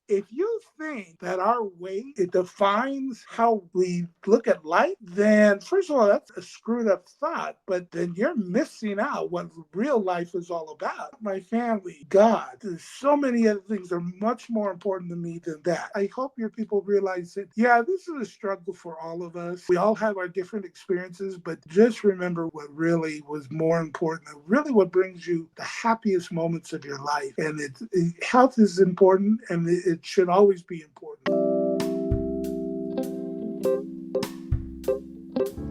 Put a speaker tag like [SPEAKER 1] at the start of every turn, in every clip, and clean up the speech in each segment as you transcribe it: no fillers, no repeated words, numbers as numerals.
[SPEAKER 1] if you think that our weight it defines how we look at life, then first of all, that's a screwed up thought. But then you're missing out what real life is all about. My family, God, there's so many other things that are much more important to me than that. I hope your people realize that, yeah, this is a struggle for all of us. We all have our different experiences, but just remember what really was more important and really what brings you the happiest moments of your life. And health is important and it should always be important.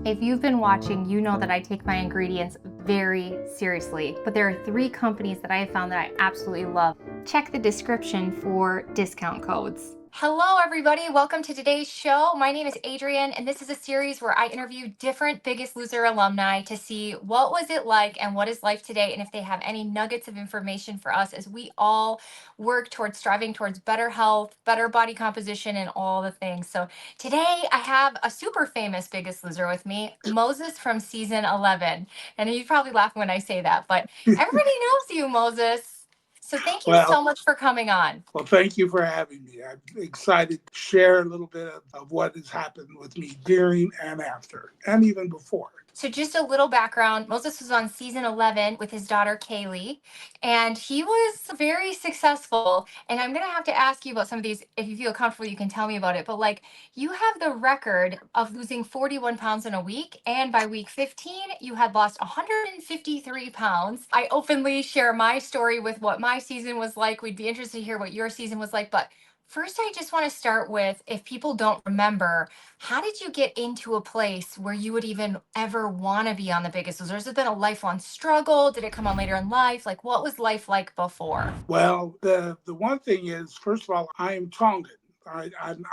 [SPEAKER 2] If you've been watching, you know that I take my ingredients very seriously, but there are 3 companies that I have found that I absolutely love. Check the description for discount codes. Hello everybody, welcome to today's show. My name is Adrian and this is a series where I interview different Biggest Loser alumni to see what was it like and what is life today, and if they have any nuggets of information for us as we all work towards striving towards better health, better body composition, and all the things. So today I have a super famous Biggest Loser with me, Moses from season 11. And you probably laugh when I say that, but everybody knows you, Moses. So thank you so
[SPEAKER 1] Well,
[SPEAKER 2] much for coming on.
[SPEAKER 1] Well, thank you for having me. I'm excited to share a little bit of what has happened with me during and after, and even before.
[SPEAKER 2] So just a little background, Moses was on season 11 with his daughter Kaylee, and he was very successful. And I'm going to have to ask you about some of these. If you feel comfortable, you can tell me about it. But like, you have the record of losing 41 pounds in a week, and by week 15 you had lost 153 pounds. I openly share my story with what my season was like. We'd be interested to hear what your season was like. But first, I just want to start with, if people don't remember, how did you get into a place where you would even ever want to be on The Biggest Loser? Has it been a lifelong struggle? Did it come on later in life? Like, what was life like before?
[SPEAKER 1] Well, the one thing is, first of all, I am Tongan. I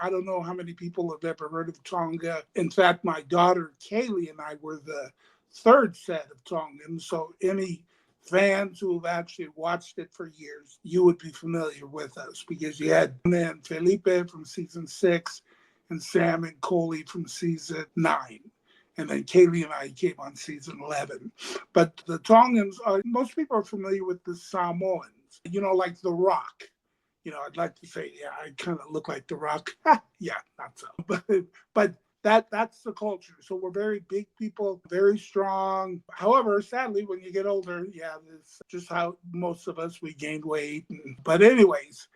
[SPEAKER 1] don't know how many people have ever heard of Tonga. In fact, my daughter Kaylee and I were the third set of Tongans. So any fans who have actually watched it for years, you would be familiar with us because you had then Felipe from season 6 and Sam and Coley from season 9. And then Kaylee and I came on season 11. But the Tongans, most people are familiar with the Samoans, like The Rock. I'd like to say, yeah, I kind of look like The Rock. Yeah, not so. But that's the culture. So we're very big people, very strong. However, sadly, when you get older, yeah, it's just how most of us, we gained weight. But anyways,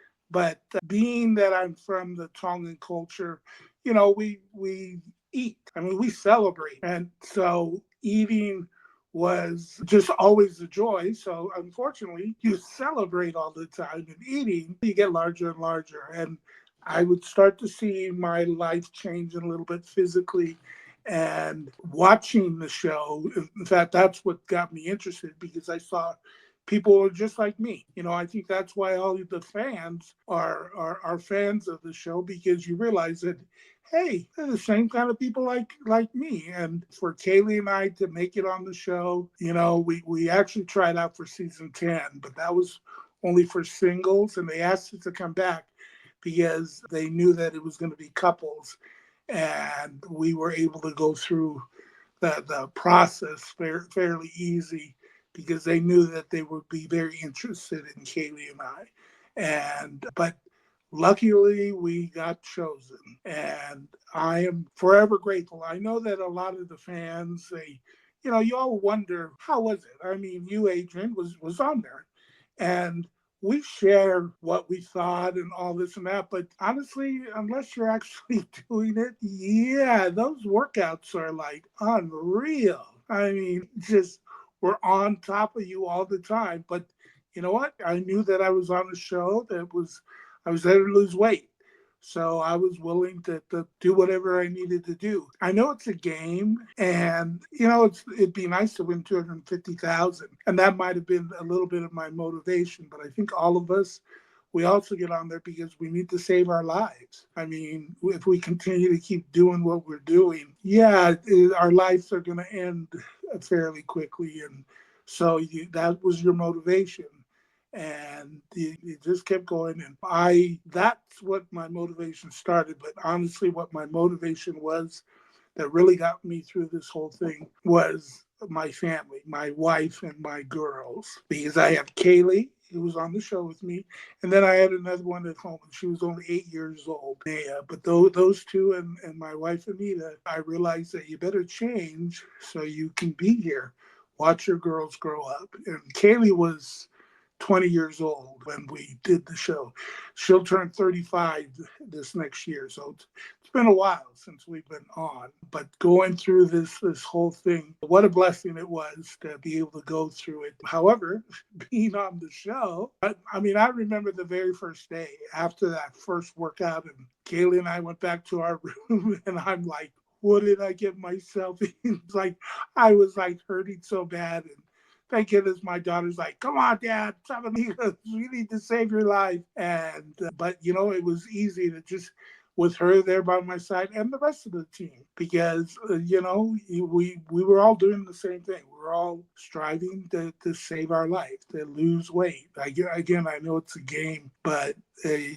[SPEAKER 1] being that I'm from the Tongan culture, we eat. I mean, we celebrate. And so eating was just always a joy. So unfortunately, you celebrate all the time, and eating, you get larger and larger. And I would start to see my life change a little bit physically and watching the show. In fact, that's what got me interested because I saw people are just like me. I think that's why all of the fans are fans of the show, because you realize that, hey, they're the same kind of people like me. And for Kaylee and I to make it on the show, we actually tried out for season 10, but that was only for singles, and they asked us to come back because they knew that it was going to be couples, and we were able to go through the process fairly easy because they knew that they would be very interested in Kaylee and I. But luckily we got chosen, and I am forever grateful. I know that a lot of the fans, you all wonder, how was it? I mean, you, Adrian, was on there, and we share what we thought and all this and that. But honestly, unless you're actually doing it, yeah, those workouts are like unreal. I mean, just we're on top of you all the time. But you know what? I knew that I was on a show I was there to lose weight. So I was willing to do whatever I needed to do. I know it's a game, and it'd be nice to win 250,000, and that might have been a little bit of my motivation. But I think all of us, we also get on there because we need to save our lives. I mean, if we continue to keep doing what we're doing, yeah, our lives are going to end fairly quickly, and so that was your motivation, and you just kept going. And that's what my motivation started. But honestly, what my motivation was that really got me through this whole thing was my family, my wife and my girls, because I have Kaylee He was on the show with me. And then I had another one at home, and she was only 8 years old. Yeah, but those two and my wife, Anita, I realized that you better change so you can be here. Watch your girls grow up. And Kaylee was 20 years old when we did the show. She'll turn 35 this next year. So it's been a while since we've been on. But going through this whole thing, what a blessing it was to be able to go through it. However, being on the show, I mean, I remember the very first day after that first workout, and Kaylee and I went back to our room, and I'm like, what did I get myself in? It's like I was like hurting so bad, and thank goodness my daughter's like, come on, Dad, we need to save your life. And but it was easy to just with her there by my side and the rest of the team because we were all doing the same thing. We were all striving to save our life, to lose weight. Again, I know it's a game, but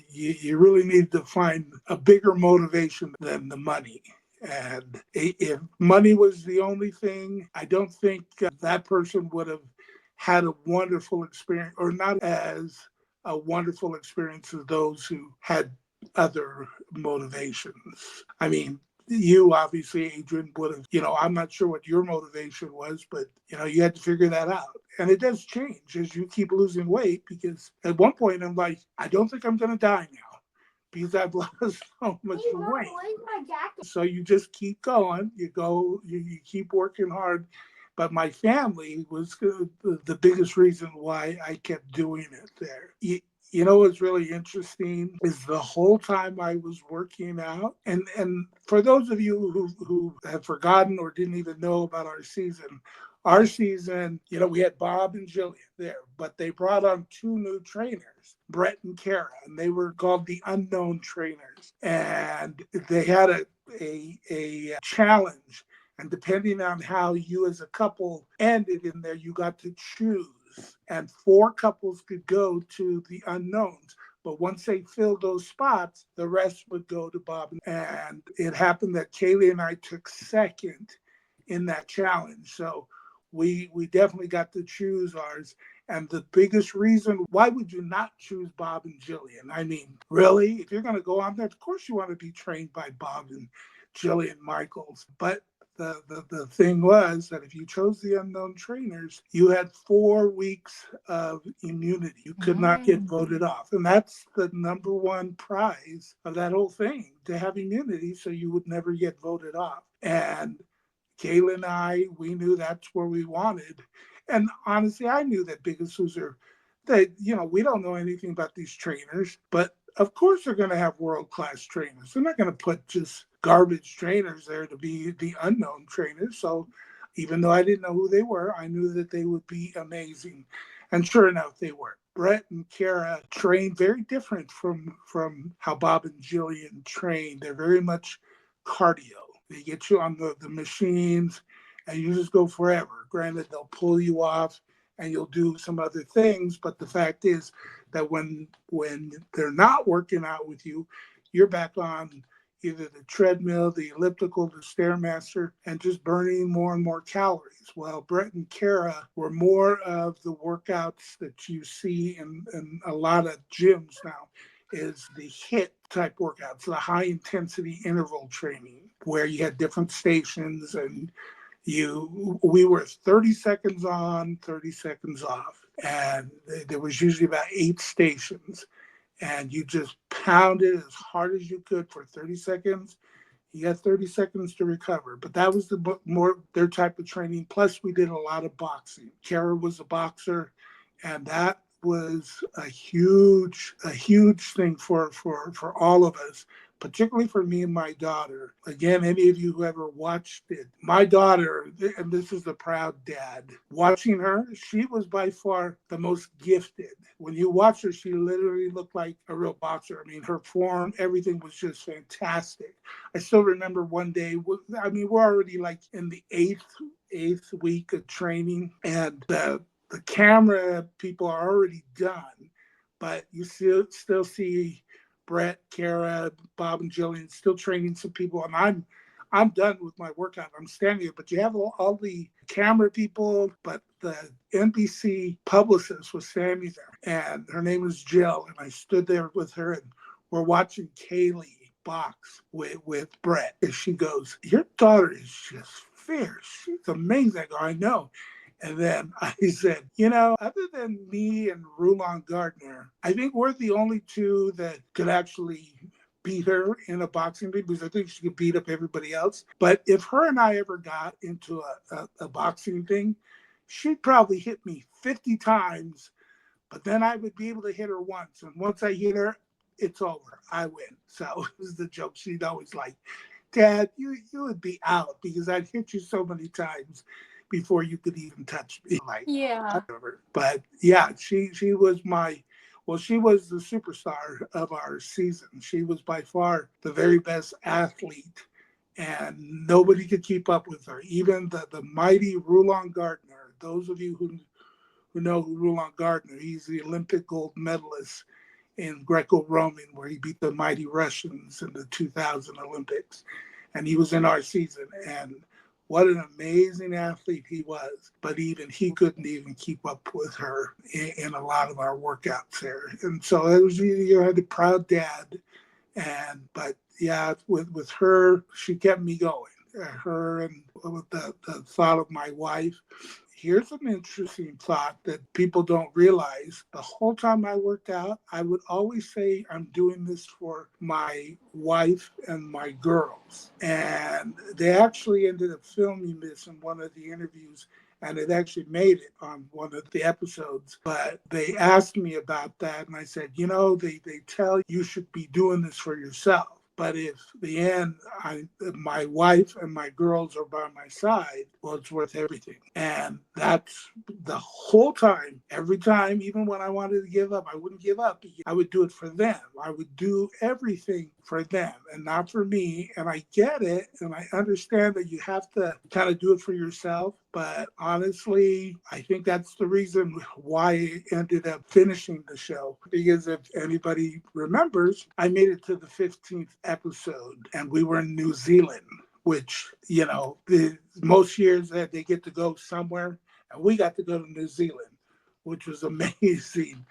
[SPEAKER 1] you really need to find a bigger motivation than the money. And if money was the only thing, I don't think that person would have had a wonderful experience, or not as a wonderful experience as those who had other motivations. I mean, you obviously, Adrian, would have, I'm not sure what your motivation was, but, you had to figure that out. And it does change as you keep losing weight because at one point I'm like, I don't think I'm going to die now because I've lost so much weight. So you just keep going. You keep working hard. But my family was the biggest reason why I kept doing it there. What's really interesting is the whole time I was working out, and for those of you who have forgotten or didn't even know about our season, we had Bob and Jillian there, but they brought on two new trainers, Brett and Kara, and they were called the Unknown Trainers. And they had a challenge. And depending on how you as a couple ended in there, you got to choose. And 4 couples could go to the unknowns. But once they filled those spots, the rest would go to Bob. And it happened that Kaylee and I took second in that challenge. So we definitely got to choose ours. And the biggest reason, why would you not choose Bob and Jillian? I mean, really? If you're going to go on there, of course you want to be trained by Bob and Jillian Michaels. But the thing was that if you chose the Unknown Trainers, you had 4 weeks of immunity. You could not get voted off. And that's the number one prize of that whole thing, to have immunity so you would never get voted off. And Kayla and I, we knew that's where we wanted. And honestly, I knew that Biggest Loser, that, we don't know anything about these trainers, but of course they're going to have world-class trainers. They're not going to put just garbage trainers there to be the unknown trainers. So even though I didn't know who they were, I knew that they would be amazing. And sure enough, they were. Brett and Kara train very different from how Bob and Jillian train. They're very much cardio. They get you on the machines and you just go forever. Granted, they'll pull you off and you'll do some other things. But the fact is that when they're not working out with you, you're back on either the treadmill, the elliptical, the Stairmaster, and just burning more and more calories. Well, Brett and Kara were more of the workouts that you see in a lot of gyms now, is the HIIT type workouts, the high intensity interval training, where you had different stations and we were 30 seconds on, 30 seconds off. And there was usually about 8 stations. And you just pounded as hard as you could for 30 seconds. You got 30 seconds to recover. But that was more their type of training. Plus, we did a lot of boxing. Kara was a boxer, and that was a huge thing for all of us, particularly for me and my daughter. Again, any of you who ever watched it, my daughter, and this is a proud dad, watching her, she was by far the most gifted. When you watch her, she literally looked like a real boxer. I mean, her form, everything was just fantastic. I still remember one day, I mean, we're already like in the eighth week of training, and the camera people are already done, but you still see Brett, Kara, Bob, and Jillian still training some people, and I'm done with my workout. I'm standing there, but you have all the camera people, but the NBC publicist was standing there, and her name was Jill, and I stood there with her, and we're watching Kaylee box with Brett, and she goes, "Your daughter is just fierce. She's amazing." I go, "I know." And then I said, other than me and Rulon Gardner, I think we're the only two that could actually beat her in a boxing ring, because I think she could beat up everybody else. But if her and I ever got into a boxing thing, she'd probably hit me 50 times, but then I would be able to hit her once. And once I hit her, it's over. I win. So it was the joke. She'd always like, "Dad, you would be out because I'd hit you so many times before you could even touch me." Like,
[SPEAKER 2] Yeah.
[SPEAKER 1] whatever. But yeah, she was she was the superstar of our season. She was by far the very best athlete, and nobody could keep up with her. Even the mighty Rulon Gardner. Those of you who know who Rulon Gardner, he's the Olympic gold medalist in Greco-Roman, where he beat the mighty Russians in the 2000 Olympics. And he was in our season. And what an amazing athlete he was. But even he couldn't even keep up with her in a lot of our workouts there. And so it was, you had a proud dad. But yeah, with her, she kept me going. Her and with the thought of my wife. Here's an interesting thought that people don't realize. The whole time I worked out, I would always say, "I'm doing this for my wife and my girls." And they actually ended up filming this in one of the interviews, and it actually made it on one of the episodes. But they asked me about that, and I said, they tell you should be doing this for yourself. But if the end, my wife and my girls are by my side, well, it's worth everything. And that's the whole time, every time, even when I wanted to give up, I wouldn't give up. I would do it for them. I would do everything for them and not for me. And I get it. And I understand that you have to kind of do it for yourself. But honestly, I think that's the reason why I ended up finishing the show. Because if anybody remembers, I made it to the 15th episode and we were in New Zealand, which, most years that they get to go somewhere, and we got to go to New Zealand, which was amazing.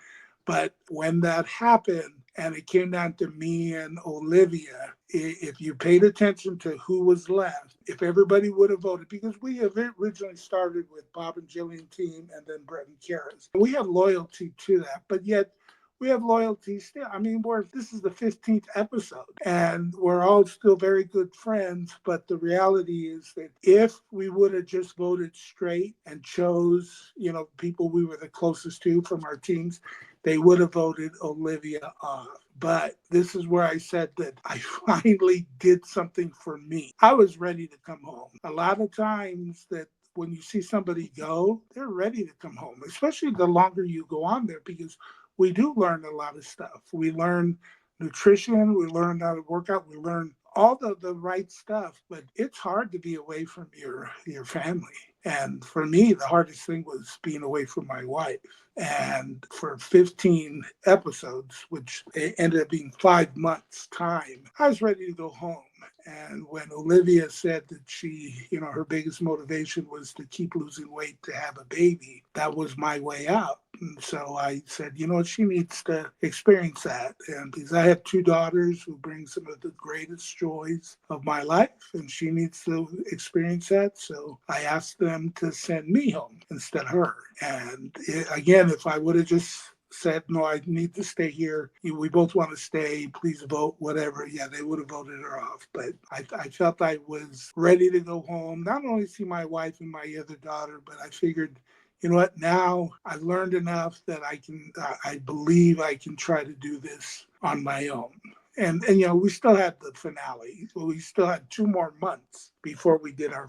[SPEAKER 1] But when that happened and it came down to me and Olivia, if you paid attention to who was left, if everybody would have voted, because we have originally started with Bob and Jillian team and then Brett and Kara's. We have loyalty to that, but yet we have loyalty still. I mean, this is the 15th episode and we're all still very good friends. But the reality is that if we would have just voted straight and chose, people we were the closest to from our teams, they would have voted Olivia off. But this is where I said that I finally did something for me. I was ready to come home. A lot of times that when you see somebody go, they're ready to come home, especially the longer you go on there, because we do learn a lot of stuff. We learn nutrition, we learn how to work out, we learn all the right stuff, but it's hard to be away from your family. And for me, the hardest thing was being away from my wife. And for 15 episodes, which ended up being 5 months time, I was ready to go home. And when Olivia said that she, her biggest motivation was to keep losing weight to have a baby, that was my way out. And so I said, she needs to experience that. And because I have two daughters who bring some of the greatest joys of my life, and she needs to experience that. So I asked them to send me home instead of her. And again, if I would have just said, "No, I need to stay here. We both want to stay. Please vote," whatever. Yeah, they would have voted her off. But I felt I was ready to go home, not only see my wife and my other daughter, but I figured, you know what, now I've learned enough that I believe I can try to do this on my own. And we still had the finale. We still had 2 more months before we did our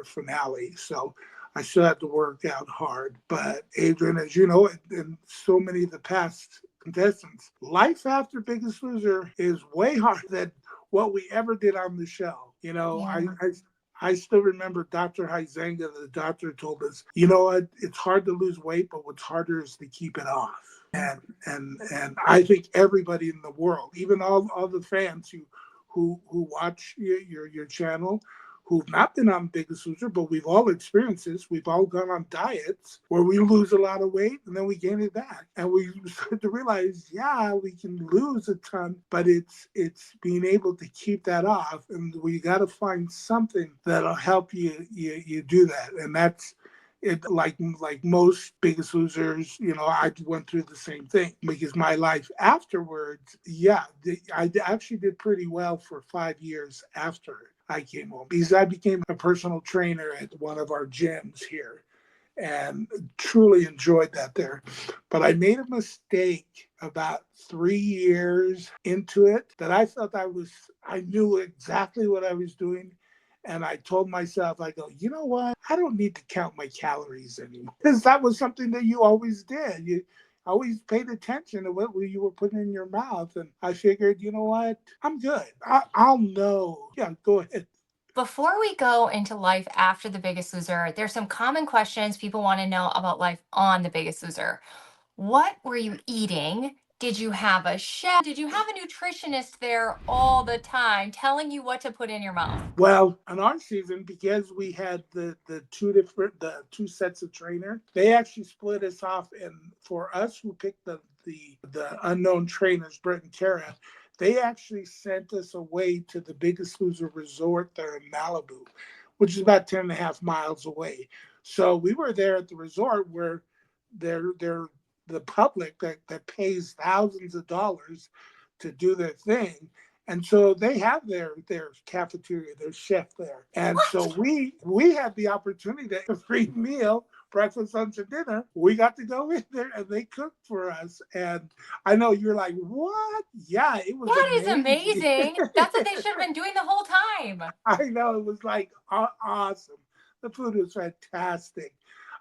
[SPEAKER 1] finale. So I still had to work out hard. But Adrian, as you know, and so many of the past contestants, life after Biggest Loser is way harder than what we ever did on the show.
[SPEAKER 2] Yeah.
[SPEAKER 1] I still remember Dr. Huizenga, the doctor told us, it's hard to lose weight, but what's harder is to keep it off. And I think everybody in the world, even all the fans who watch your channel, who've not been on Biggest Loser, but we've all experienced this. We've all gone on diets where we lose a lot of weight and then we gain it back. And we start to realize, yeah, we can lose a ton, but it's being able to keep that off. And we got to find something that'll help you do that. And that's it. Like most Biggest Losers, I went through the same thing because my life afterwards, I actually did pretty well for 5 years after I came home because I became a personal trainer at one of our gyms here and truly enjoyed that there. But I made a mistake about 3 years into it that I felt I knew exactly what I was doing. And I told myself, I go, you know what? I don't need to count my calories anymore. Because that was something that you always did. You always paid attention to what you were putting in your mouth. And I figured, you know what? I'm good. I'll know. Yeah, go ahead.
[SPEAKER 2] Before we go into life after The Biggest Loser, there's some common questions people want to know about life on The Biggest Loser. What were you eating? Did you have a chef? Did you have a nutritionist there all the time telling you what to put in your mouth?
[SPEAKER 1] Well, on our season, because we had the two sets of trainer, they actually split us off. And for us who picked the unknown trainers, Brett and Kara, they actually sent us away to the Biggest Loser resort there in Malibu, which is about 10 and a half miles away. So we were there at the resort where they're the public that pays thousands of dollars to do their thing. And so they have their cafeteria, their chef there. And so we had the opportunity to a free meal, breakfast, lunch, and dinner. We got to go in there and they cooked for us. And I know you're like, what? Yeah, it was
[SPEAKER 2] That is
[SPEAKER 1] amazing.
[SPEAKER 2] amazing. That's what they should have been doing the whole time.
[SPEAKER 1] I know, it was like awesome. The food was fantastic.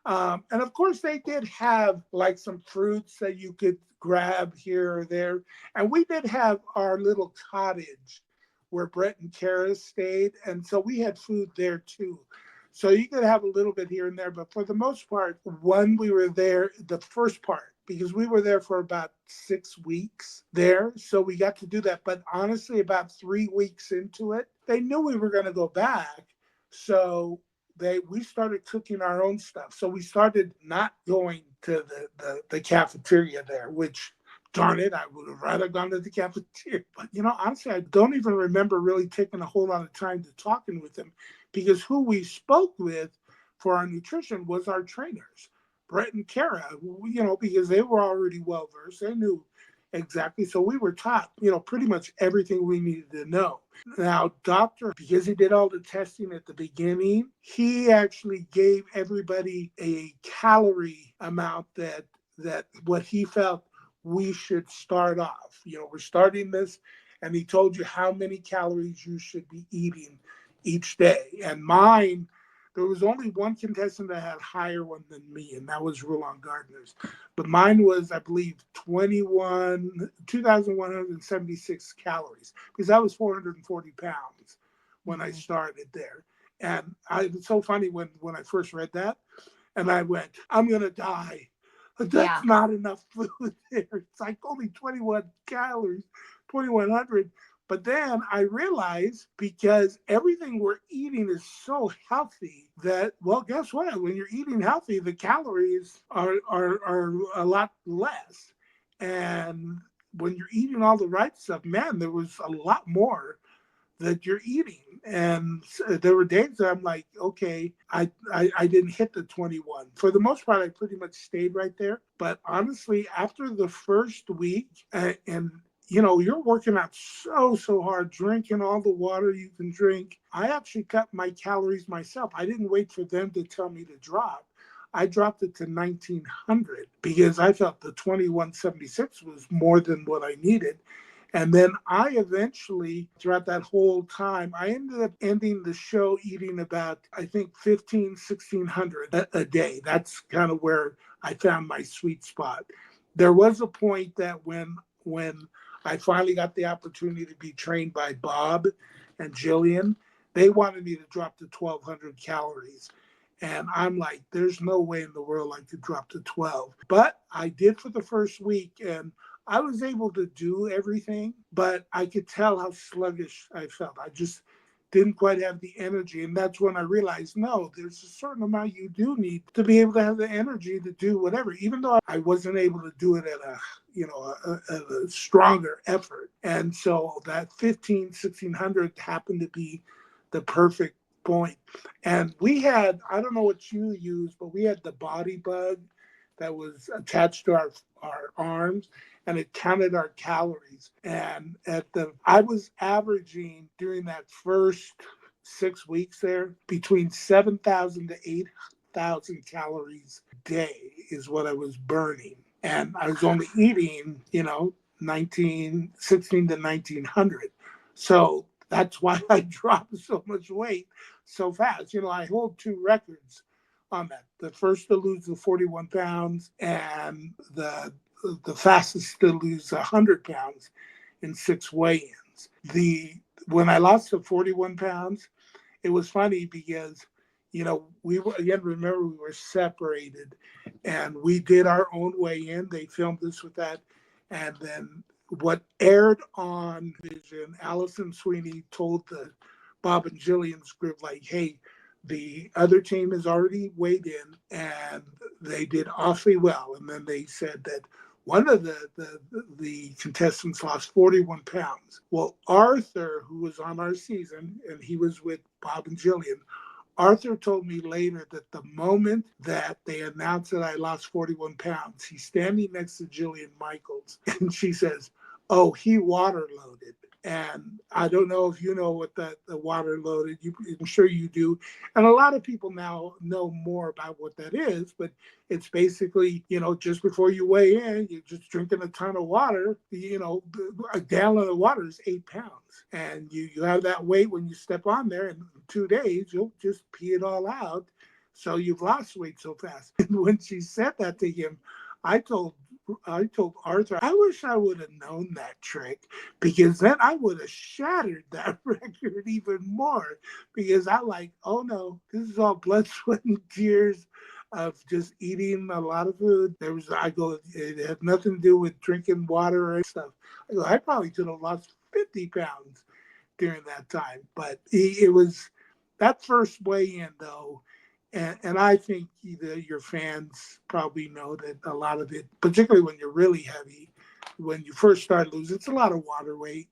[SPEAKER 1] And of course, they did have like some fruits that you could grab here or there. And we did have our little cottage where Brett and Kara stayed. And so we had food there too. So you could have a little bit here and there. But for the most part, when we were there, the first part, because we were there for about 6 weeks there. So we got to do that. But honestly, about 3 weeks into it, they knew we were going to go back. So we started cooking our own stuff. So we started not going to the cafeteria there, which darn it, I would have rather gone to the cafeteria. But honestly, I don't even remember really taking a whole lot of time to talking with them because who we spoke with for our nutrition was our trainers, Brett and Kara, because they were already well versed. They knew exactly. So we were taught, pretty much everything we needed to know. Now, doctor, because he did all the testing at the beginning, he actually gave everybody a calorie amount that what he felt we should start off. We're starting this, and he told you how many calories you should be eating each day. And mine, there was only one contestant that had higher one than me, and that was Roland Gardner's. But mine was, I believe, 2,176 calories, because I was 440 pounds when I started there. And it's so funny when I first read that, and I went, I'm going to die. That's not enough food there. It's like only 21 calories, 2,100. But then I realized because everything we're eating is so healthy that, well, guess what? When you're eating healthy, the calories are a lot less. And when you're eating all the right stuff, man, there was a lot more that you're eating. And there were days that I'm like, okay, I didn't hit the 21. For the most part, I pretty much stayed right there. But honestly, after the first week, and you're working out so hard, drinking all the water you can drink. I actually cut my calories myself. I didn't wait for them to tell me to drop. I dropped it to 1,900 because I felt the 2,176 was more than what I needed. And then I eventually, throughout that whole time, I ended up ending the show eating about, I think, 1,600 a day. That's kind of where I found my sweet spot. There was a point that when I finally got the opportunity to be trained by Bob and Jillian, they wanted me to drop to 1,200 calories. And I'm like, there's no way in the world I could drop to 12. But I did for the first week, and I was able to do everything, but I could tell how sluggish I felt. I just didn't quite have the energy. And that's when I realized, no, there's a certain amount you do need to be able to have the energy to do whatever, even though I wasn't able to do it at a stronger effort. And so that 1600 happened to be the perfect point. And we had, I don't know what you used, but we had the body bug that was attached to our arms, and it counted our calories. And I was averaging during that first 6 weeks there between 7,000 to 8,000 calories a day is what I was burning. And I was only eating, 16 to 1900. So that's why I dropped so much weight so fast. I hold two records on that. The first to lose the 41 pounds and the fastest to lose 100 pounds in 6 weigh-ins. When I lost the 41 pounds, it was funny because, we were, again, remember we were separated and we did our own weigh-in. They filmed us with that. And then what aired on vision, Allison Sweeney told the Bob and Jillian's group, like, hey, the other team has already weighed in and they did awfully well. And then they said that one of the contestants lost 41 pounds. Well, Arthur, who was on our season, and he was with Bob and Jillian, Arthur told me later that the moment that they announced that I lost 41 pounds, he's standing next to Jillian Michaels, and she says, oh, he water loaded. And I don't know if you know what the water loaded, I'm sure you do. And a lot of people now know more about what that is, but it's basically, just before you weigh in, you're just drinking a ton of water. A gallon of water is 8 pounds. And you have that weight when you step on there, and in 2 days, you'll just pee it all out. So you've lost weight so fast. And when she said that to him, I told Arthur, I wish I would have known that trick, because then I would have shattered that record even more, because I like, oh no, this is all blood, sweat, and tears of just eating a lot of food. It had nothing to do with drinking water or stuff. I probably could have lost 50 pounds during that time. But it was that first weigh-in, though, and I think your fans probably know that a lot of it, particularly when you're really heavy, when you first start losing, it's a lot of water weight.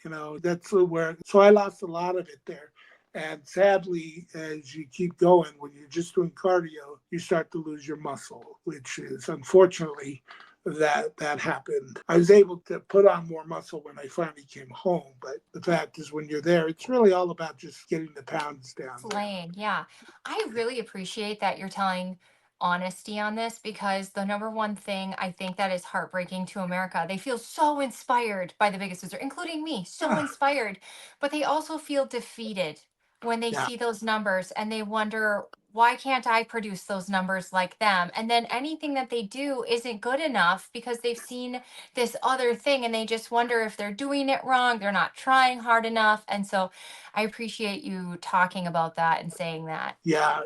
[SPEAKER 1] That's where. So I lost a lot of it there. And sadly, as you keep going, when you're just doing cardio, you start to lose your muscle, which is unfortunately that happened. I was able to put on more muscle when I finally came home, but the fact is, when you're there, it's really all about just getting the pounds down.
[SPEAKER 2] Slaying, yeah. I really appreciate that you're telling honesty on this, because the number one thing I think that is heartbreaking to America, they feel so inspired by The Biggest Loser, including me, so inspired, but they also feel defeated when they
[SPEAKER 1] Yeah.
[SPEAKER 2] see those numbers and they wonder, why can't I produce those numbers like them? And then anything that they do isn't good enough because they've seen this other thing and they just wonder if they're doing it wrong, they're not trying hard enough. And so I appreciate you talking about that and saying that.
[SPEAKER 1] Yeah,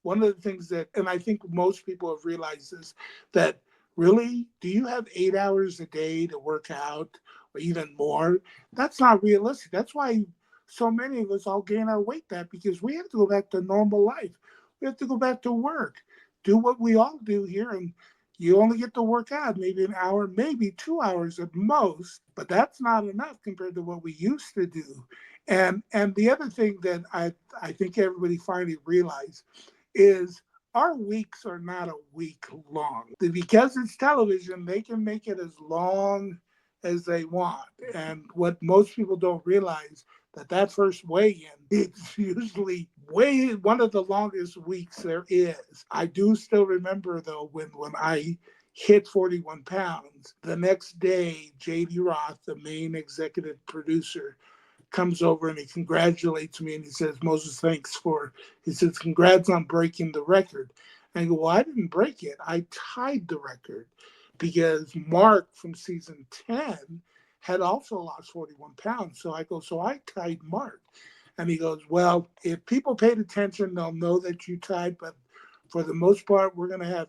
[SPEAKER 1] one of the things that, and I think most people have realized is that, really, do you have 8 hours a day to work out or even more? That's not realistic. That's why so many of us all gain our weight back, because we have to go back to normal life. We have to go back to work, do what we all do here. And you only get to work out maybe an hour, maybe 2 hours at most, but that's not enough compared to what we used to do. And the other thing that I think everybody finally realized is our weeks are not a week long. Because it's television, they can make it as long as they want. And what most people don't realize, that first weigh-in, it's usually one of the longest weeks there is. I do still remember, though, when I hit 41 pounds, the next day, J.D. Roth, the main executive producer, comes over and he congratulates me, and he says, Moses, he says, congrats on breaking the record. And I go, well, I didn't break it. I tied the record, because Mark from season 10 had also lost 41 pounds. So I go, so I tied Mark. And he goes, well, if people paid attention, they'll know that you tied. But for the most part, we're going to have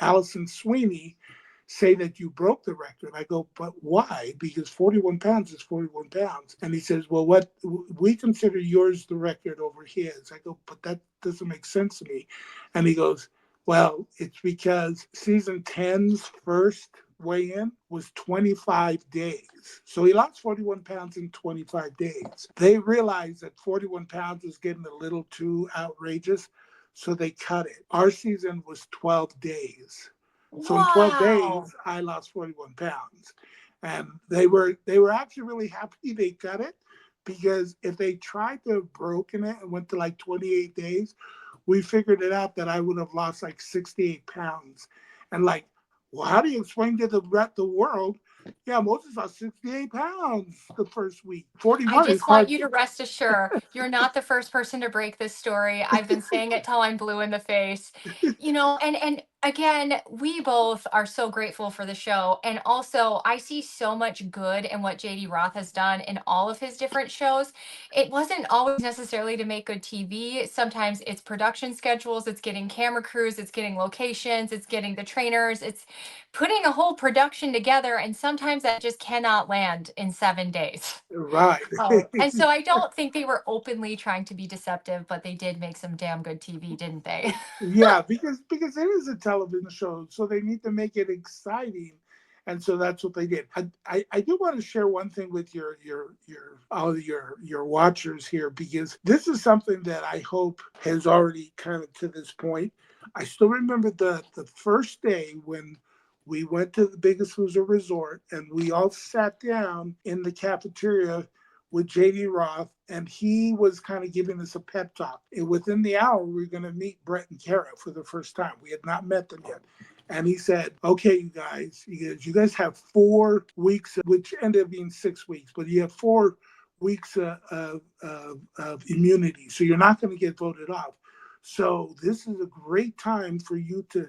[SPEAKER 1] Allison Sweeney say that you broke the record. I go, but why? Because 41 pounds is 41 pounds. And he says, well, what we consider yours the record over his. I go, but that doesn't make sense to me. And he goes, well, it's because season 10's first weigh in was 25 days. So he lost 41 pounds in 25 days. They realized that 41 pounds was getting a little too outrageous. So they cut it. Our season was 12 days. So in 12 days, I lost 41 pounds. And they were actually really happy they cut it, because if they tried to have broken it and went to like 28 days, we figured it out that I would have lost like 68 pounds. And like, well, how do you explain to the world? Yeah, Moses lost 68 pounds the first week. 41
[SPEAKER 2] I
[SPEAKER 1] is
[SPEAKER 2] just
[SPEAKER 1] hard.
[SPEAKER 2] want you to rest assured, you're not the first person to break this story. I've been saying it till I'm blue in the face. And again, we both are so grateful for the show. And also, I see so much good in what JD Roth has done in all of his different shows. It wasn't always necessarily to make good TV. Sometimes it's production schedules, it's getting camera crews, it's getting locations, it's getting the trainers, it's putting a whole production together. And sometimes that just cannot land in 7 days.
[SPEAKER 1] Right.
[SPEAKER 2] And so I don't think they were openly trying to be deceptive, but they did make some damn good TV, didn't they?
[SPEAKER 1] Yeah, because it is a television show, so they need to make it exciting, and so that's what they did. I do want to share one thing with all your watchers here, because this is something that I hope has already kind of to this point. I still remember the first day when we went to the Biggest Loser Resort and we all sat down in the cafeteria with JD Roth, and he was kind of giving us a pep talk. And within the hour, we were going to meet Brett and Kara for the first time. We had not met them yet. And he said, okay, you guys, you guys have 4 weeks, which ended up being 6 weeks, but you have 4 weeks of immunity. So you're not going to get voted off. So this is a great time for you to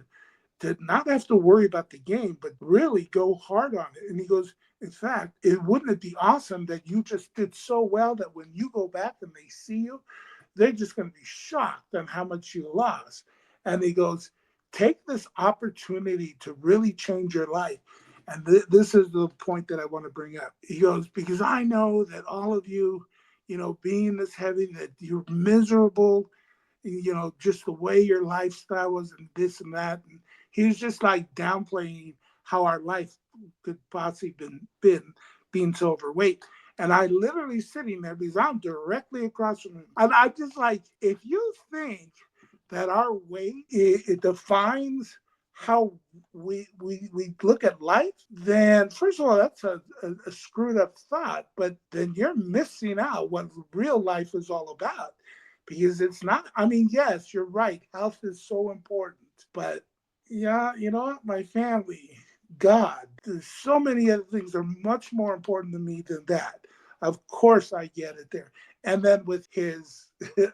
[SPEAKER 1] not have to worry about the game, but really go hard on it. And he goes, in fact, wouldn't it be awesome that you just did so well that when you go back and they see you, they're just going to be shocked on how much you lost. And he goes, take this opportunity to really change your life. And this is the point that I want to bring up. He goes, because I know that all of you, being this heavy, that you're miserable, just the way your lifestyle was and this and that. And he was just like downplaying how our life could possibly been being so overweight. And I literally sitting there because I'm directly across from him. And I just like, if you think that our weight it defines how we look at life, then first of all, that's a screwed up thought. But then you're missing out what real life is all about. Because it's not, I mean, yes, you're right. Health is so important. But yeah, you know what? My family, God, there's so many other things that are much more important to me than that. Of course, I get it there. And then with his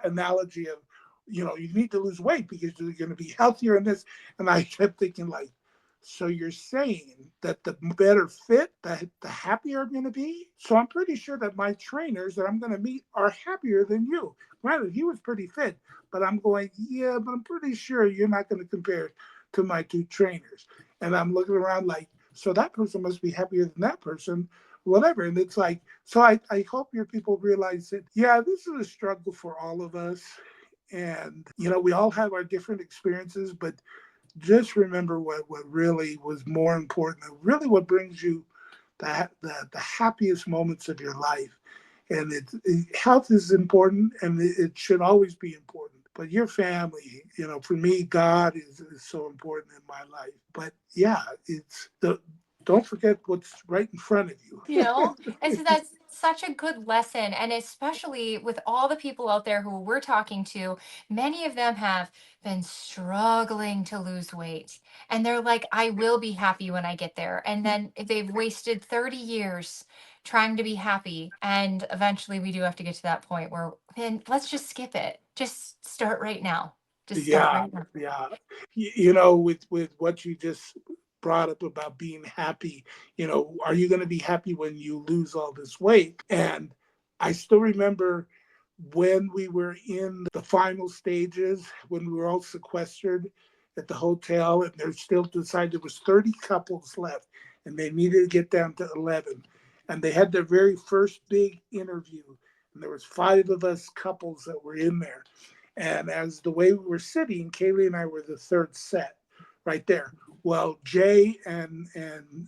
[SPEAKER 1] analogy of, you need to lose weight because you're going to be healthier in this. And I kept thinking, like, so you're saying that the better fit, the happier I'm going to be? So I'm pretty sure that my trainers that I'm going to meet are happier than you. Granted, he was pretty fit, but I'm going, yeah, but I'm pretty sure you're not going to compare to my 2 trainers. And I'm looking around like, so that person must be happier than that person, whatever. And it's like, so I hope your people realize that, yeah, this is a struggle for all of us. And, we all have our different experiences, but just remember what really was more important, and really what brings you the happiest moments of your life. And health is important, and it should always be important. But your family, for me, God is so important in my life. But yeah, don't forget what's right in front of you.
[SPEAKER 2] And so that's such a good lesson. And especially with all the people out there who we're talking to, many of them have been struggling to lose weight. And they're like, I will be happy when I get there. And then they've wasted 30 years trying to be happy. And eventually we do have to get to that point where then let's just skip it. Just start right now. Just start
[SPEAKER 1] Yeah,
[SPEAKER 2] right now.
[SPEAKER 1] yeah. With what you just brought up about being happy, are you going to be happy when you lose all this weight? And I still remember when we were in the final stages, when we were all sequestered at the hotel, and they're still decided there was 30 couples left, and they needed to get down to 11. And they had their very first big interview, and there was 5 of us couples that were in there. And as the way we were sitting, Kaylee and I were the third set right there. Well, Jay and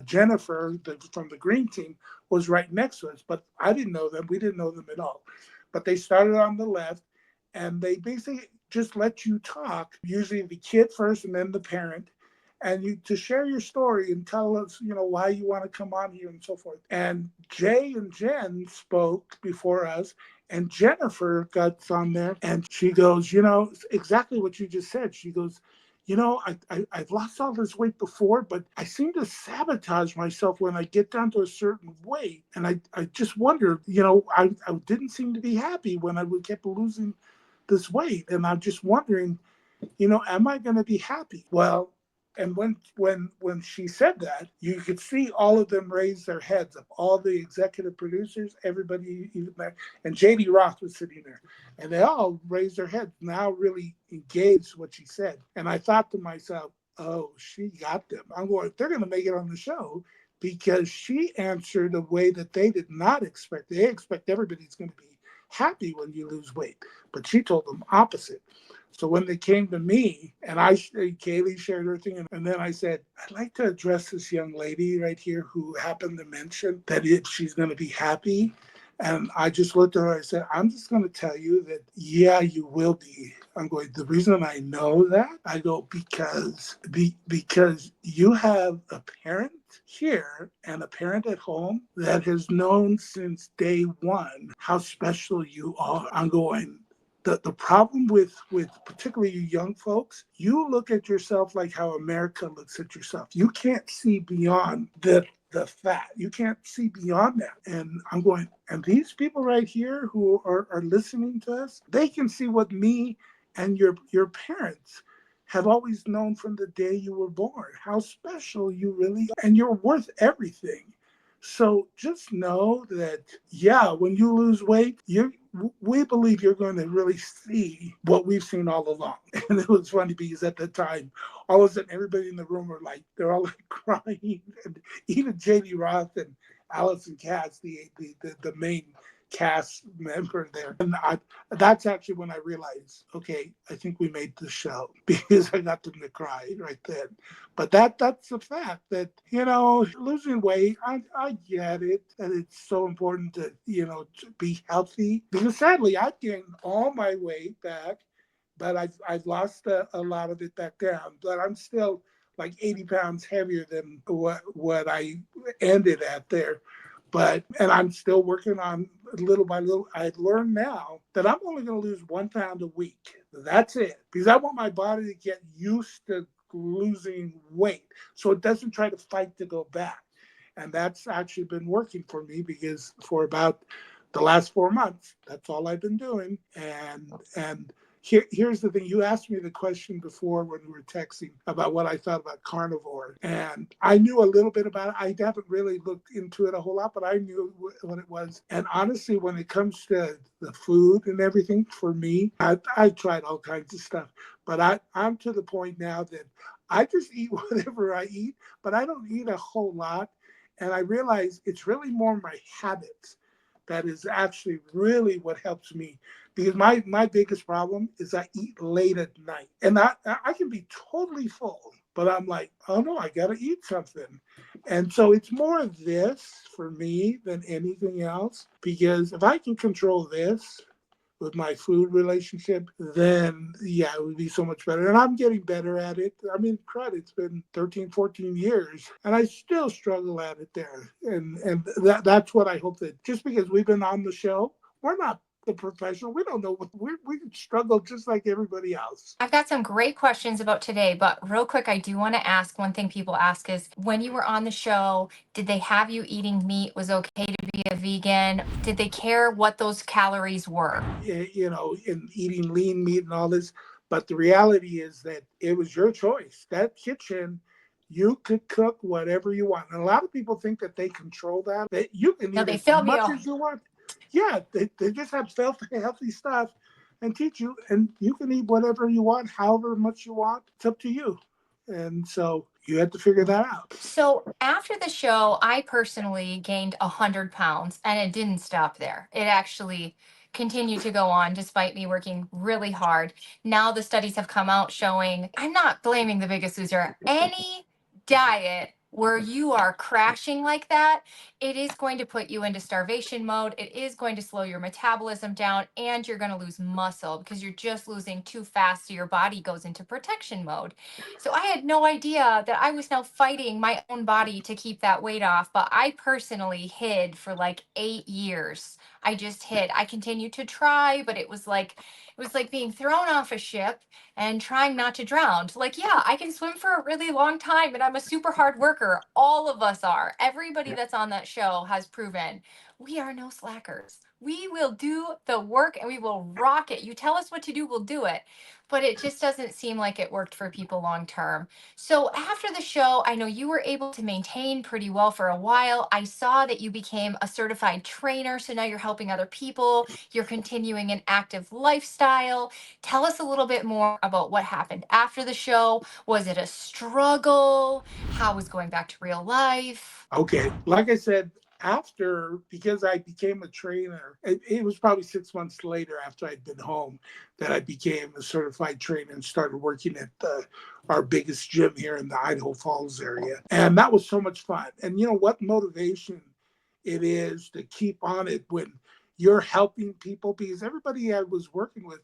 [SPEAKER 1] Jennifer from the green team was right next to us, but I didn't know them. We didn't know them at all. But they started on the left, and they basically just let you talk, usually the kid first and then the parent, and you to share your story and tell us, why you want to come on here and so forth. And Jay and Jen spoke before us, and Jennifer got on there, and she goes, exactly what you just said. She goes, I've lost all this weight before, but I seem to sabotage myself when I get down to a certain weight. And I just wondered, I didn't seem to be happy when I kept losing this weight. And I'm just wondering, am I going to be happy? Well, and when she said that, you could see all of them raise their heads up, all the executive producers, everybody, even there, and JD Roth was sitting there, and they all raised their heads, now really engaged what she said. And I thought to myself, oh, she got them. I'm going, they're going to make it on the show, because she answered a way that they did not expect. They expect everybody's going to be happy when you lose weight, but she told them opposite. So when they came to me, and Kaylee shared her thing, and then I said, I'd like to address this young lady right here who happened to mention that she's going to be happy. And I just looked at her, I said, I'm just going to tell you that, yeah, you will be. I'm going, the reason I know that, I go, because you have a parent here and a parent at home that has known since day one how special you are. I'm going, the problem with particularly you young folks, you look at yourself like how America looks at yourself. You can't see beyond the fat. You can't see beyond that. And I'm going, and these people right here who are listening to us, they can see what me and your parents have always known from the day you were born, how special you really are, and you're worth everything. So just know that, yeah, when you lose weight, we believe you're going to really see what we've seen all along. And it was funny because at the time, all of a sudden, everybody in the room were like, they're all like crying. And even J.D. Roth and Allison Katz, the main cast member there. And that's actually when I realized, okay, I think we made the show, because I got them to cry right then. But that's the fact that, losing weight, I get it, that it's so important to, to be healthy. Because sadly, I've gained all my weight back, but I've lost a lot of it back down. But I'm still like 80 pounds heavier than what I ended at there. And I'm still working on little by little. I've learned now that I'm only going to lose 1 pound a week. That's it. Because I want my body to get used to losing weight, so it doesn't try to fight to go back. And that's actually been working for me, because for about the last 4 months, that's all I've been doing. And here's the thing. You asked me the question before when we were texting about what I thought about carnivore. And I knew a little bit about it. I haven't really looked into it a whole lot, but I knew what it was. And honestly, when it comes to the food and everything, for me, I tried all kinds of stuff. But I'm to the point now that I just eat whatever I eat, but I don't eat a whole lot. And I realize it's really more my habits that is actually really what helps me. Because my biggest problem is I eat late at night. And I can be totally full, but I'm like, oh no, I got to eat something. And so it's more of this for me than anything else. Because if I can control this with my food relationship, then yeah, it would be so much better. And I'm getting better at it. I mean, crud, it's been 13, 14 years, and I still struggle at it there. And that's what I hope, that just because we've been on the show, we're not the professional. We don't know what we struggle just like everybody else.
[SPEAKER 2] I've got some great questions about today, but real quick, I do want to ask, one thing people ask is, when you were on the show, did they have you eating meat? Was it okay to be a vegan? Did they care what those calories were?
[SPEAKER 1] In eating lean meat and all this. But the reality is that it was your choice. That kitchen, you could cook whatever you want. And a lot of people think that they control that you can eat as much as you want. Yeah, they just have healthy stuff. and teach you. And you can eat whatever you want, however much you want. It's up to you. And so you have to figure that out.
[SPEAKER 2] So after the show, I personally gained 100 pounds and it didn't stop there. It actually continued to go on despite me working really hard. Now the studies have come out showing, I'm not blaming the Biggest Loser. Any diet where you are crashing like that, it is going to put you into starvation mode. It is going to slow your metabolism down and you're going to lose muscle because you're just losing too fast. So your body goes into protection mode. So I had no idea that I was now fighting my own body to keep that weight off. But I personally hid for like 8 years. I just hid. I continued to try, but it was like being thrown off a ship and trying not to drown. So like, yeah, I can swim for a really long time and I'm a super hard worker. All of us are. Everybody that's on that show has proven we are no slackers. We will do the work and we will rock it. You tell us what to do, we'll do it. But it just doesn't seem like it worked for people long term. So after the show, I know you were able to maintain pretty well for a while. I saw that you became a certified trainer. So now you're helping other people. You're continuing an active lifestyle. Tell us a little bit more about what happened after the show. Was it a struggle? How was going back to real life?
[SPEAKER 1] Okay. Like I said, after, because I became a trainer, it was probably 6 months later after I'd been home that I became a certified trainer and started working at our biggest gym here in the Idaho Falls area. And that was so much fun. And you know what motivation it is to keep on it when you're helping people, because everybody I was working with,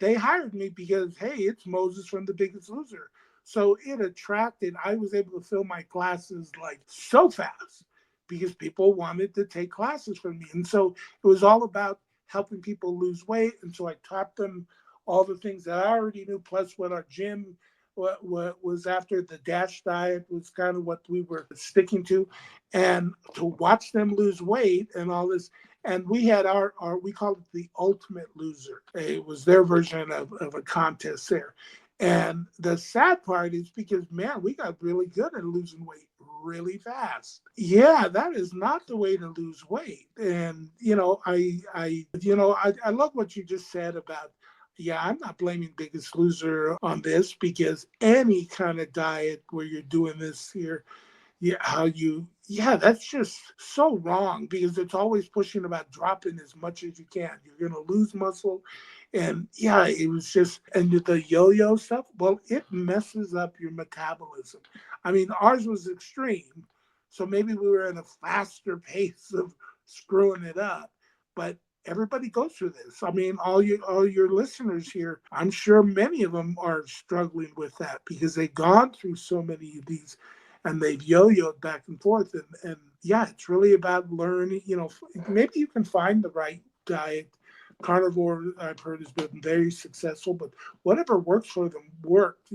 [SPEAKER 1] they hired me because, hey, it's Moses from The Biggest Loser. So it attracted, I was able to fill my classes like so fast because people wanted to take classes from me. And so it was all about helping people lose weight. And so I taught them all the things that I already knew, plus what our gym what was after the DASH diet was kind of what we were sticking to. And to watch them lose weight and all this. And we had our we called it the ultimate loser. It was their version of a contest there. And the sad part is because, man, we got really good at losing weight really fast. Yeah, that is not the way to lose weight. And, I love what you just said about, yeah, I'm not blaming Biggest Loser on this because any kind of diet where you're doing this here, yeah, that's just so wrong because it's always pushing about dropping as much as you can. You're going to lose muscle. And yeah, it was just, and the yo-yo stuff, well, it messes up your metabolism. I mean, ours was extreme. So maybe we were at a faster pace of screwing it up, but everybody goes through this. I mean, all your listeners here, I'm sure many of them are struggling with that because they've gone through so many of these and they've yo-yoed back and forth. And yeah, it's really about learning, maybe you can find the right diet. Carnivore, I've heard, has been very successful, but whatever works for them works,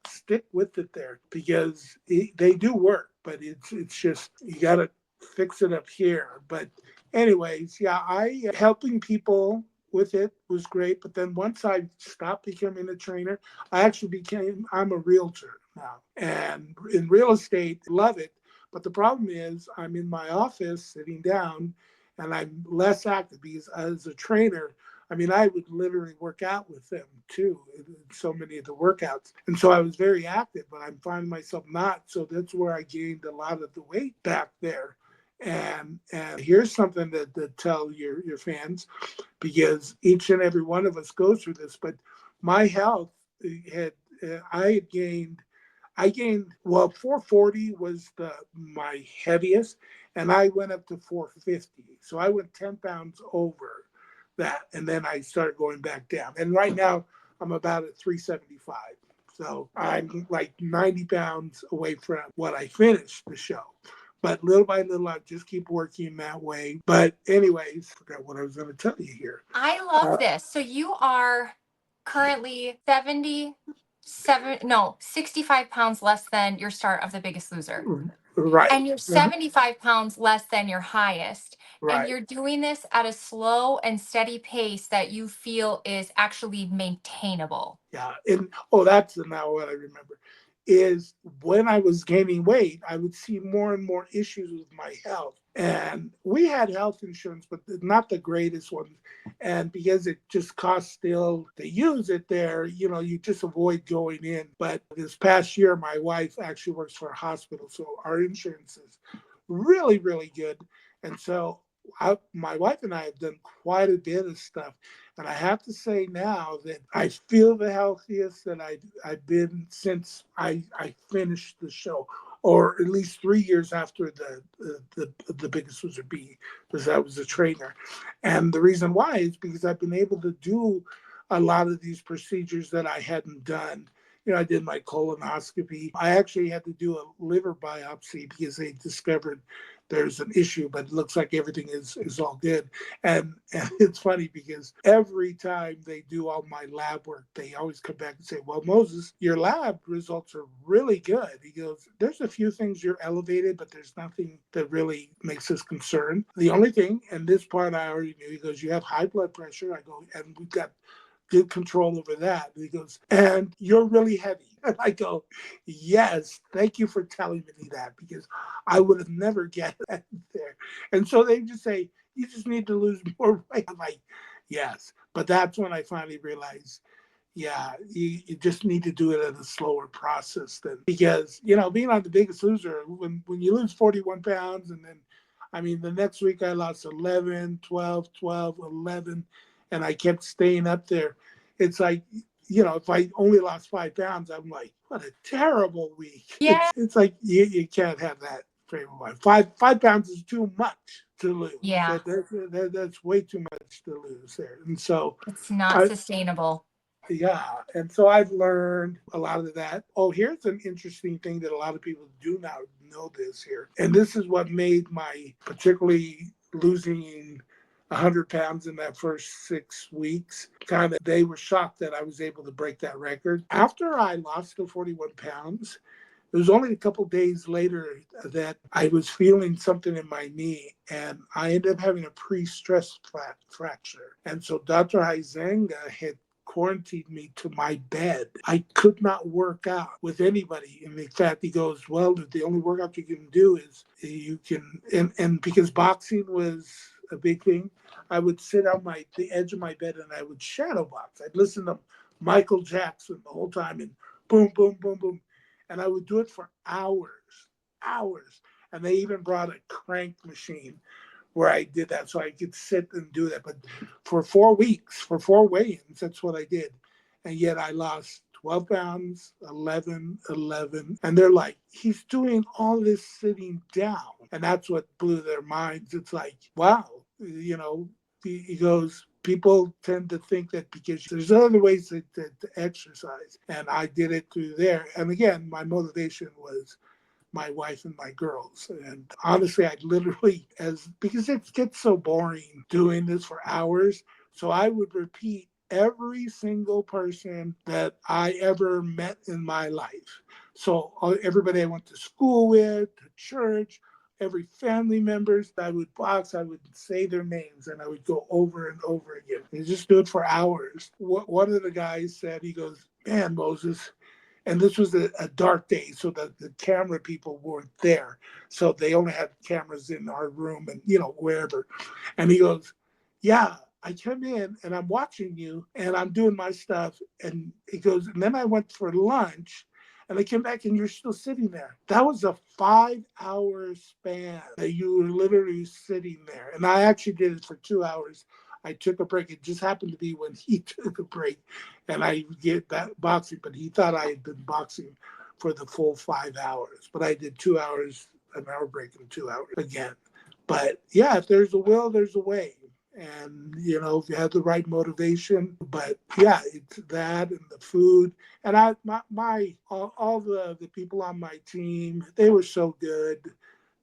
[SPEAKER 1] stick with it there because they do work, but it's just, you got to fix it up here. But anyways, yeah, I helping people with it was great. But then once I stopped becoming a trainer, I'm a realtor now. And in real estate, love it. But the problem is I'm in my office sitting down and I'm less active because as a trainer, I mean, I would literally work out with them too, in so many of the workouts. And so I was very active, but I'm finding myself not. So that's where I gained a lot of the weight back there. And here's something to tell your fans, because each and every one of us goes through this. But my health had I gained, well, 440 was my heaviest, and I went up to 450. So I went 10 pounds over that, and then I started going back down. And right now I'm about at 375. So I'm like 90 pounds away from what I finished the show. But little by little, I just keep working that way. But anyways, I forgot what I was going to tell you here.
[SPEAKER 2] I love this. So you are currently 65 pounds less than your start of The Biggest Loser.
[SPEAKER 1] Right.
[SPEAKER 2] And you're 75 pounds less than your highest. And
[SPEAKER 1] Right.
[SPEAKER 2] you're doing this at a slow and steady pace that you feel is actually maintainable.
[SPEAKER 1] Yeah. And that's now what I remember is when I was gaining weight, I would see more and more issues with my health. And we had health insurance, but not the greatest one. And because it just costs still to use it there, you just avoid going in. But this past year, my wife actually works for a hospital. So our insurance is really, really good. And so my wife and I have done quite a bit of stuff. And I have to say now that I feel the healthiest that I've been since I finished the show, or at least 3 years after the Biggest Loser B, because I was a trainer. And the reason why is because I've been able to do a lot of these procedures that I hadn't done. I did my colonoscopy. I actually had to do a liver biopsy because they discovered there's an issue, but it looks like everything is all good. And it's funny because every time they do all my lab work, they always come back and say, well, Moses, your lab results are really good. He goes, there's a few things you're elevated, but there's nothing that really makes us concerned. The only thing, and this part I already knew, he goes, you have high blood pressure. I go, and we've got good control over that. And he goes, and you're really heavy. And I go, yes, thank you for telling me that, because I would have never guessed that there. And so they just say, you just need to lose more weight. I'm like, yes. But that's when I finally realized, yeah, you just need to do it at a slower process than, because, being on The Biggest Loser, when you lose 41 pounds, and then, the next week I lost 11, 12, 12, 11, and I kept staying up there. It's like, if I only lost 5 pounds, I'm like, what a terrible week.
[SPEAKER 2] Yeah.
[SPEAKER 1] It's like, you can't have that frame of mind. 5 pounds is too much to lose.
[SPEAKER 2] Yeah.
[SPEAKER 1] That's way too much to lose there. And so
[SPEAKER 2] It's not sustainable.
[SPEAKER 1] yeah. And so I've learned a lot of that. Oh, here's an interesting thing that a lot of people do not know this here. And this is what made my, particularly losing 100 pounds in that first 6 weeks, kind of, they were shocked that I was able to break that record. After I lost the 41 pounds, it was only a couple days later that I was feeling something in my knee, and I ended up having a pre-stress fracture. And so Dr. Huizenga had quarantined me to my bed. I could not work out with anybody. And in fact, he goes, well, the only workout you can do is you can, and because boxing was a big thing, I would sit on the edge of my bed and I would shadow box. I'd listen to Michael Jackson the whole time, and boom, boom, boom, boom. And I would do it for hours. And they even brought a crank machine where I did that so I could sit and do that. But for 4 weeks, for 4 weigh-ins, that's what I did. And yet I lost 12 pounds, 11. And they're like, he's doing all this sitting down. And that's what blew their minds. It's like, wow, he goes, people tend to think that because there's other ways to exercise. And I did it through there. And again, my motivation was my wife and my girls. And honestly, I literally, because it gets so boring doing this for hours. So I would repeat every single person that I ever met in my life. So everybody I went to school with, to church, every family members I would box, I would say their names, and I would go over and over again. And just do it for hours. One of the guys said, he goes, man, Moses, and this was a dark day, so the camera people weren't there. So they only had cameras in our room and, wherever. And he goes, yeah, I come in and I'm watching you and I'm doing my stuff. And he goes, and then I went for lunch and I came back and you're still sitting there. That was a 5-hour span that you were literally sitting there. And I actually did it for 2 hours. I took a break. It just happened to be when he took a break and I get that boxing, but he thought I had been boxing for the full 5 hours. But I did 2 hours, an hour break, and 2 hours again. But yeah, if there's a will, there's a way. And, if you have the right motivation, but yeah, it's that and the food. And all the people on my team, they were so good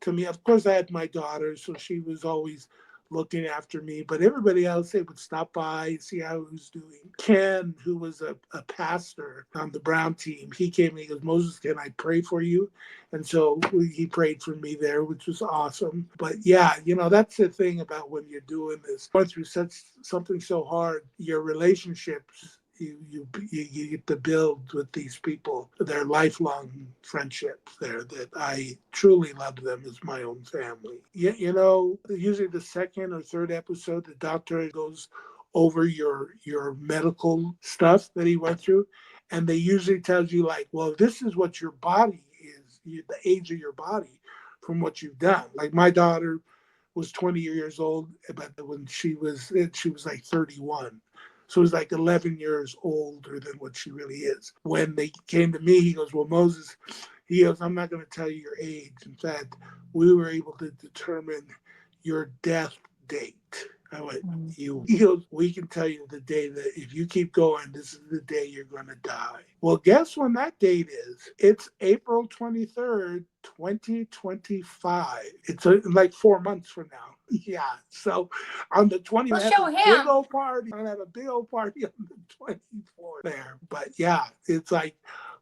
[SPEAKER 1] to me. Of course, I had my daughter, so she was always looking after me, but everybody else, they would stop by, see how I was doing. Ken, who was a pastor on the Brown team, he came and he goes, Moses, can I pray for you? And so he prayed for me there, which was awesome. But yeah, that's the thing about when you're doing this, going through something so hard, your relationships, you get to build with these people. They're lifelong friendships there that I truly love them as my own family. Usually the second or third episode, the doctor goes over your medical stuff that he went through, and they usually tells you like, well, this is what your body is, the age of your body from what you've done. Like my daughter was 20 years old, but when she was like 31. So it was like 11 years older than what she really is. When they came to me, he goes, well, Moses, he goes, I'm not going to tell you your age. In fact, we were able to determine your death date. I went, he goes, we can tell you the day that if you keep going, this is the day you're going to die. Well, guess when that date is? It's April 23rd, 2025. It's like 4 months from now. Yeah. So on the 20th,
[SPEAKER 2] We'll show
[SPEAKER 1] big
[SPEAKER 2] him.
[SPEAKER 1] old party. I'm going to have a big old party on the 24th there. But yeah, it's like,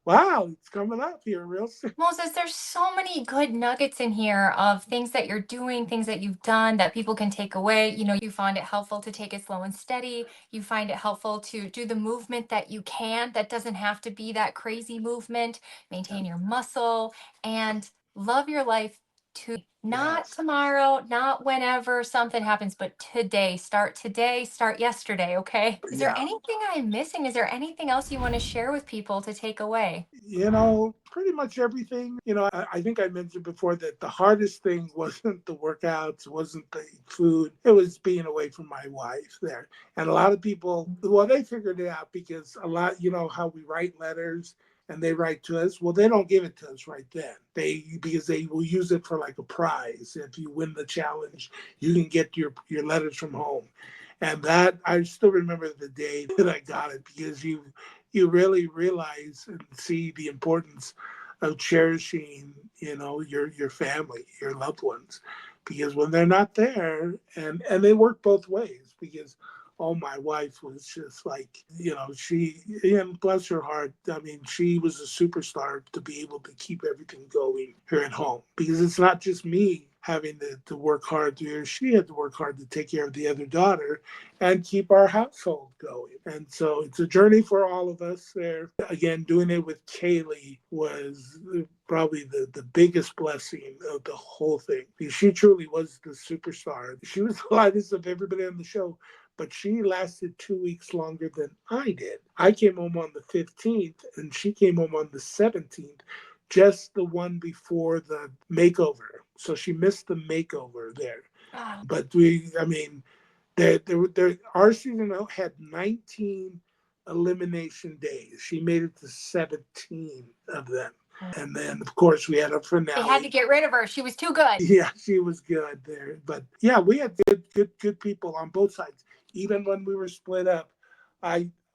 [SPEAKER 1] wow, it's coming up here real soon.
[SPEAKER 2] Moses, there's so many good nuggets in here of things that you're doing, things that you've done that people can take away. You find it helpful to take it slow and steady. You find it helpful to do the movement that you can, that doesn't have to be that crazy movement. Maintain your muscle and love your life to not
[SPEAKER 1] Yes.
[SPEAKER 2] tomorrow, not whenever something happens, but today. Start today, start yesterday, okay? Is there
[SPEAKER 1] Yeah.
[SPEAKER 2] anything I'm missing? Is there anything else you want to share with people to take away?
[SPEAKER 1] Pretty much everything. I think I mentioned before that the hardest thing wasn't the workouts, wasn't the food. It was being away from my wife there. And a lot of people, well, they figured it out because a lot, how we write letters and they write to us. Well, they don't give it to us right then. Because they will use it for like a prize. If you win the challenge, you can get your letters from home. And that I still remember the day that I got it because you really realize and see the importance of cherishing, your family, your loved ones, because when they're not there, and they work both ways, because oh, my wife was just like, she, and bless her heart, I mean, she was a superstar to be able to keep everything going here at home, because it's not just me having to work hard here. She had to work hard to take care of the other daughter and keep our household going. And so it's a journey for all of us there. Again, doing it with Kaylee was probably the biggest blessing of the whole thing, because she truly was the superstar. She was the lightest of everybody on the show, but she lasted 2 weeks longer than I did. I came home on the 15th and she came home on the 17th, just the one before the makeover. So she missed the makeover there. But I mean, our season had 19 elimination days. She made it to 17 of them. And then, of course, we had a finale.
[SPEAKER 2] They had to get rid of her. She was too good.
[SPEAKER 1] Yeah, she was good there. But yeah, we had good people on both sides. Even when we were split up,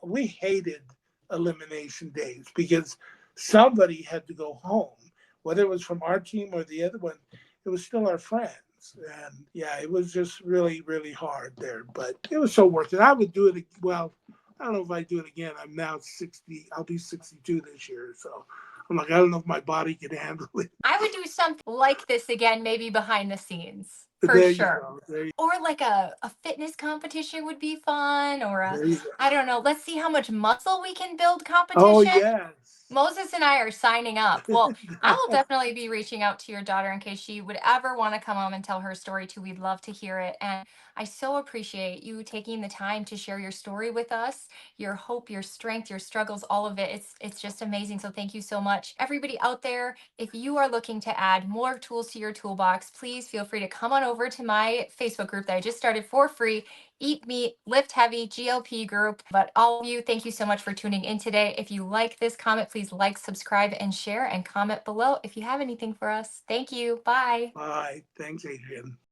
[SPEAKER 1] we hated elimination days because somebody had to go home, whether it was from our team or the other one. It was still our friends. And yeah, it was just really, really hard there. But it was so worth it. I would do it. Well, I don't know if I do it again. I'm now 60. I'll be 62 this year. So I'm like, I don't know if my body can handle it.
[SPEAKER 2] I would do something like this again, maybe behind the scenes. For
[SPEAKER 1] There
[SPEAKER 2] sure. Or like a fitness competition would be fun, or I don't know. Let's see how much muscle we can build competition.
[SPEAKER 1] Oh, yes.
[SPEAKER 2] Moses and I are signing up. Well, I will definitely be reaching out to your daughter in case she would ever want to come home and tell her story too. We'd love to hear it. And I so appreciate you taking the time to share your story with us, your hope, your strength, your struggles, all of it. It's just amazing. So thank you so much. Everybody out there, if you are looking to add more tools to your toolbox, please feel free to come on over to my Facebook group that I just started for free. Eat Meat, Lift Heavy, GLP group. But all of you, thank you so much for tuning in today. If you like this comment, please like, subscribe, and share, and comment below if you have anything for us. Thank you. Bye.
[SPEAKER 1] Bye. Thanks, Adrian.